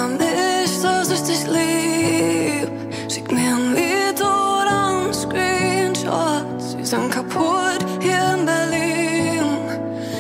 Erinnere mich, dass ich dich lieb. Schick mir ein Lied oder ein Screenshot. Sie sind kaputt hier in Berlin.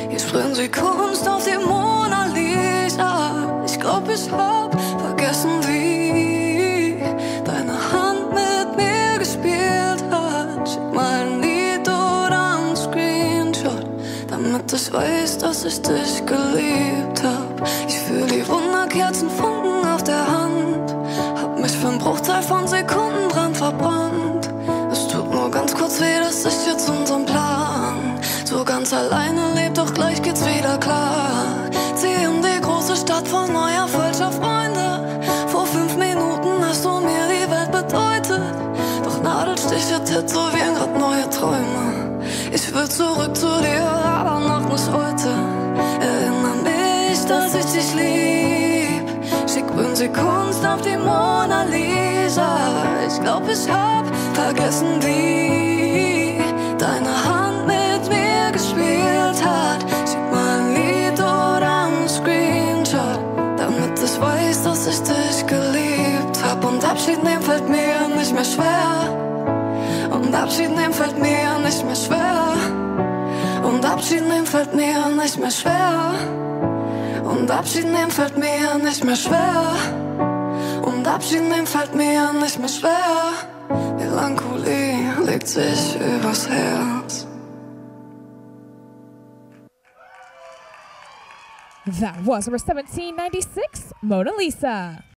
Hier sprühen sie Kunst auf die Mona Lisa. Ich glaub, ich hab vergessen, wie deine Hand mit mir gespielt hat. Schick mal ein Lied oder ein Screenshot, damit ich weiß, dass ich dich geliebt hab. Ich fühl die Wunderkerzenfunken auf der Hand. Hab mich für einen Bruchteil von Sekunden dran verbrannt. Es tut nur ganz kurz weh, das ist jetzt unser Plan. So ganz alleine lebt, doch gleich geht's wieder klar. Zieh in die große Stadt voll neuer falscher Freunde. Vor 5 Minuten hast du mir die Welt bedeutet. Doch Nadelstiche tätowieren grad neue Träume. Ich will zurück zu dir, aber noch nicht heute. Erinnere mich, dass ich dich lieb. Schick sie Kunst auf die Mona Lisa. Ich glaub, ich hab vergessen, wie deine Hand mit mir gespielt hat. Schick mal ein Lied oder ein Screenshot, damit ich weiß, dass ich dich geliebt hab. Und Abschied nehmen fällt mir nicht mehr schwer. Und Abschied nehmen fällt mir nicht mehr schwer. Und Abschied nehmen fällt mir nicht mehr schwer. Und Abschied nehmen fällt mir nicht mehr schwer. Und Abschied nehmen fällt mir nicht mehr schwer. Melancholie legt sich übers Herz. That was number 1796, Mona Lisa.